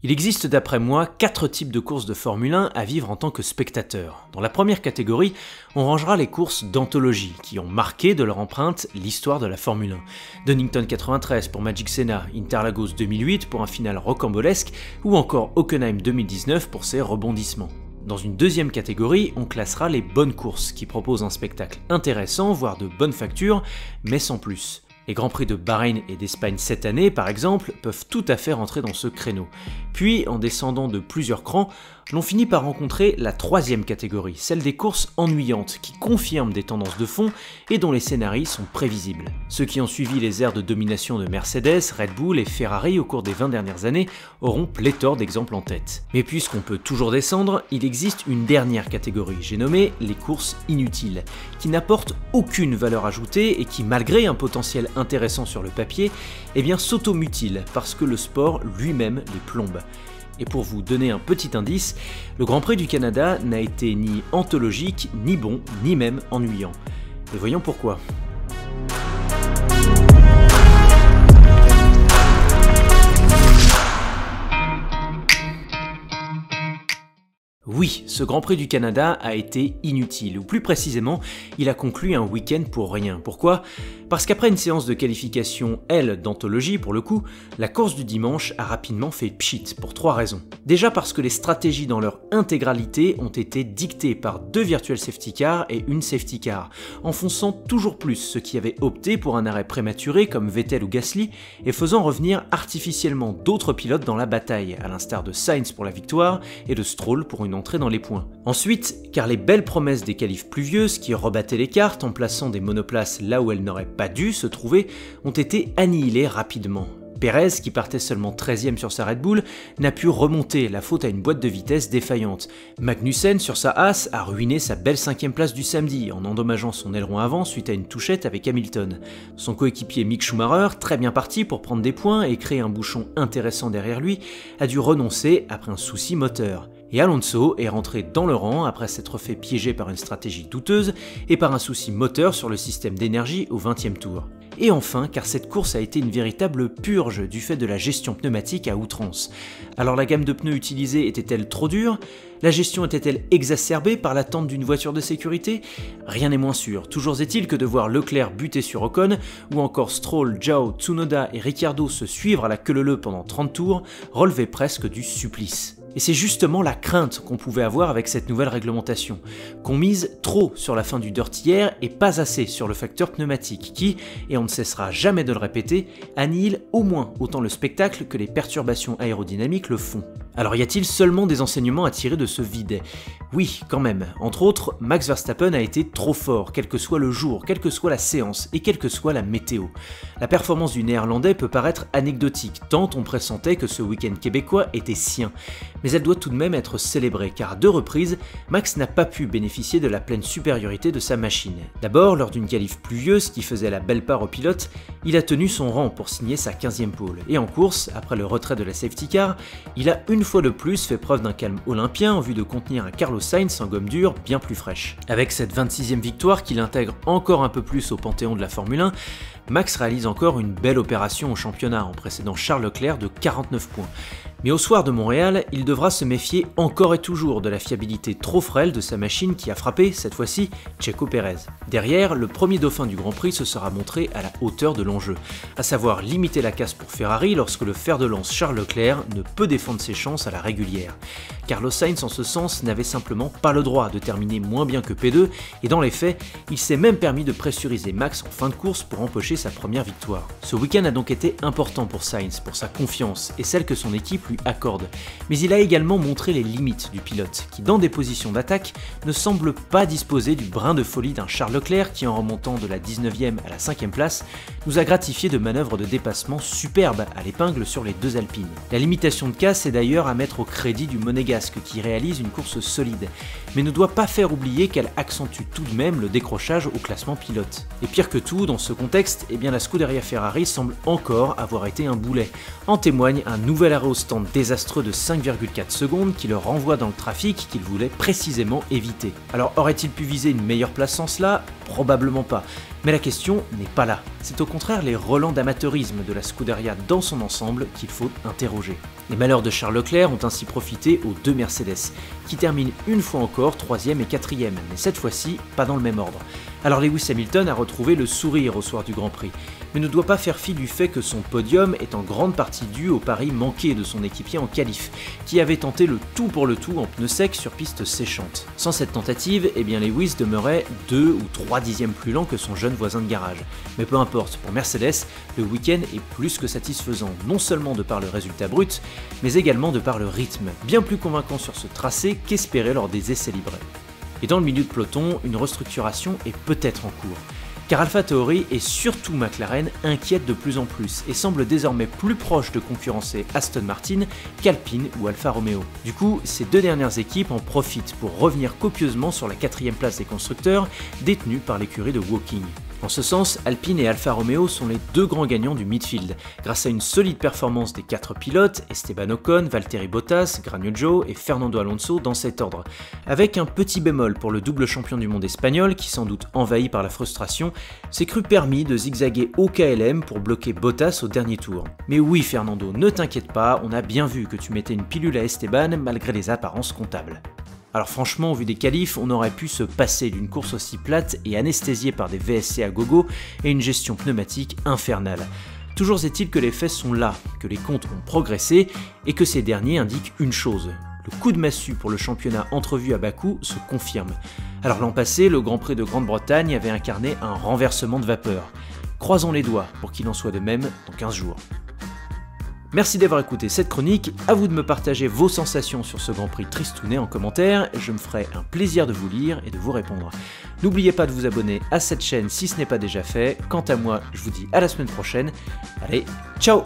Il existe d'après moi 4 types de courses de Formule 1 à vivre en tant que spectateur. Dans la première catégorie, on rangera les courses d'anthologie, qui ont marqué de leur empreinte l'histoire de la Formule 1. Donington 93 pour Magic Senna, Interlagos 2008 pour un final rocambolesque, ou encore Hockenheim 2019 pour ses rebondissements. Dans une deuxième catégorie, on classera les bonnes courses, qui proposent un spectacle intéressant, voire de bonne facture, mais sans plus. Les Grands Prix de Bahreïn et d'Espagne cette année, par exemple, peuvent tout à fait rentrer dans ce créneau. Puis, en descendant de plusieurs crans, l'on finit par rencontrer la troisième catégorie, celle des courses ennuyantes, qui confirment des tendances de fond et dont les scénarios sont prévisibles. Ceux qui ont suivi les ères de domination de Mercedes, Red Bull et Ferrari au cours des 20 dernières années auront pléthore d'exemples en tête. Mais puisqu'on peut toujours descendre, il existe une dernière catégorie, j'ai nommé les courses inutiles, qui n'apportent aucune valeur ajoutée et qui, malgré un potentiel intéressant sur le papier, s'automutilent parce que le sport lui-même les plombe. Et pour vous donner un petit indice, le Grand Prix du Canada n'a été ni anthologique, ni bon, ni même ennuyant. Et voyons pourquoi. Oui, ce Grand Prix du Canada a été inutile, ou plus précisément, il a conclu un week-end pour rien. Pourquoi ? Parce qu'après une séance de qualification, d'anthologie pour le coup, la course du dimanche a rapidement fait pchit, pour 3 raisons. Déjà parce que les stratégies dans leur intégralité ont été dictées par 2 virtual safety cars et une safety car, enfonçant toujours plus ceux qui avaient opté pour un arrêt prématuré comme Vettel ou Gasly, et faisant revenir artificiellement d'autres pilotes dans la bataille, à l'instar de Sainz pour la victoire et de Stroll pour une entrée dans les points. Ensuite, car les belles promesses des qualifs pluvieuses qui rebattaient les cartes en plaçant des monoplaces là où elles n'auraient pas dû se trouver ont été annihilées rapidement. Perez, qui partait seulement 13e sur sa Red Bull, n'a pu remonter, la faute à une boîte de vitesse défaillante. Magnussen, sur sa Haas, a ruiné sa belle 5e place du samedi en endommageant son aileron avant suite à une touchette avec Hamilton. Son coéquipier Mick Schumacher, très bien parti pour prendre des points et créer un bouchon intéressant derrière lui, a dû renoncer après un souci moteur. Et Alonso est rentré dans le rang après s'être fait piéger par une stratégie douteuse et par un souci moteur sur le système d'énergie au 20e tour. Et enfin, car cette course a été une véritable purge du fait de la gestion pneumatique à outrance. Alors la gamme de pneus utilisée était-elle trop dure ? La gestion était-elle exacerbée par l'attente d'une voiture de sécurité ? Rien n'est moins sûr. Toujours est-il que de voir Leclerc buter sur Ocon, ou encore Stroll, Zhou, Tsunoda et Ricciardo se suivre à la queue leu pendant 30 tours, relevait presque du supplice. Et c'est justement la crainte qu'on pouvait avoir avec cette nouvelle réglementation, qu'on mise trop sur la fin du dirty air et pas assez sur le facteur pneumatique qui, et on ne cessera jamais de le répéter, annihile au moins autant le spectacle que les perturbations aérodynamiques le font. Alors y a-t-il seulement des enseignements à tirer de ce vide ? Oui, quand même. Entre autres, Max Verstappen a été trop fort, quel que soit le jour, quelle que soit la séance et quelle que soit la météo. La performance du Néerlandais peut paraître anecdotique, tant on pressentait que ce week-end québécois était sien. Mais elle doit tout de même être célébrée, car à 2 reprises, Max n'a pas pu bénéficier de la pleine supériorité de sa machine. D'abord, lors d'une qualif pluvieuse qui faisait la belle part au pilote, il a tenu son rang pour signer sa 15e pole. Et en course, après le retrait de la safety car, il a une fois de plus fait preuve d'un calme olympien en vue de contenir un Carlos Sainz en gomme dure bien plus fraîche. Avec cette 26e victoire qu'il intègre encore un peu plus au panthéon de la Formule 1, Max réalise encore une belle opération au championnat en précédant Charles Leclerc de 49 points. Mais au soir de Montréal, il devra se méfier encore et toujours de la fiabilité trop frêle de sa machine qui a frappé, cette fois-ci, Checo Pérez. Derrière, le premier dauphin du Grand Prix se sera montré à la hauteur de l'enjeu, à savoir limiter la casse pour Ferrari lorsque le fer de lance Charles Leclerc ne peut défendre ses chances à la régulière. Carlos Sainz, en ce sens, n'avait simplement pas le droit de terminer moins bien que P2, et dans les faits, il s'est même permis de pressuriser Max en fin de course pour empocher sa première victoire. Ce week-end a donc été important pour Sainz, pour sa confiance et celle que son équipe lui accorde. Mais il a également montré les limites du pilote, qui dans des positions d'attaque ne semble pas disposer du brin de folie d'un Charles Leclerc qui, en remontant de la 19e à la 5e place, nous a gratifié de manœuvres de dépassement superbes à l'épingle sur les 2 Alpines. La limitation de casse est d'ailleurs à mettre au crédit du Monégasque qui réalise une course solide, mais ne doit pas faire oublier qu'elle accentue tout de même le décrochage au classement pilote. Et pire que tout, dans ce contexte, la Scuderia Ferrari semble encore avoir été un boulet. En témoigne un nouvel arrêt au stand temps désastreux de 5,4 secondes qui le renvoie dans le trafic qu'il voulait précisément éviter. Alors aurait-il pu viser une meilleure place sans cela? Probablement pas. Mais la question n'est pas là. C'est au contraire les relents d'amateurisme de la Scuderia dans son ensemble qu'il faut interroger. Les malheurs de Charles Leclerc ont ainsi profité aux deux Mercedes, qui terminent une fois encore 3e et 4e, mais cette fois-ci pas dans le même ordre. Alors Lewis Hamilton a retrouvé le sourire au soir du Grand Prix, mais ne doit pas faire fi du fait que son podium est en grande partie dû au pari manqué de son équipier en qualif, qui avait tenté le tout pour le tout en pneus secs sur piste séchante. Sans cette tentative, Lewis demeurait 2 ou 3 dixièmes plus lent que son jeune voisin de garage. Mais peu importe, pour Mercedes, le week-end est plus que satisfaisant, non seulement de par le résultat brut, mais également de par le rythme, bien plus convaincant sur ce tracé qu'espéré lors des essais libres. Et dans le milieu de peloton, une restructuration est peut-être en cours. Car AlphaTauri et surtout McLaren inquiètent de plus en plus et semblent désormais plus proches de concurrencer Aston Martin qu'Alpine ou Alfa Romeo. Du coup, ces deux dernières équipes en profitent pour revenir copieusement sur la 4e place des constructeurs détenue par l'écurie de Woking. En ce sens, Alpine et Alfa Romeo sont les deux grands gagnants du midfield, grâce à une solide performance des 4 pilotes, Esteban Ocon, Valtteri Bottas, Guanyu Zhou et Fernando Alonso dans cet ordre, avec un petit bémol pour le double champion du monde espagnol qui, sans doute envahi par la frustration, s'est cru permis de zigzaguer au KLM pour bloquer Bottas au dernier tour. Mais oui Fernando, ne t'inquiète pas, on a bien vu que tu mettais une pilule à Esteban malgré les apparences comptables. Alors franchement, au vu des qualifs, on aurait pu se passer d'une course aussi plate et anesthésiée par des VSC à gogo et une gestion pneumatique infernale. Toujours est-il que les faits sont là, que les comptes ont progressé et que ces derniers indiquent une chose. Le coup de massue pour le championnat entrevu à Bakou se confirme. Alors l'an passé, le Grand Prix de Grande-Bretagne avait incarné un renversement de vapeur. Croisons les doigts pour qu'il en soit de même dans 15 jours. Merci d'avoir écouté cette chronique, à vous de me partager vos sensations sur ce Grand Prix tristounet en commentaire, je me ferai un plaisir de vous lire et de vous répondre. N'oubliez pas de vous abonner à cette chaîne si ce n'est pas déjà fait, quant à moi je vous dis à la semaine prochaine, allez, ciao!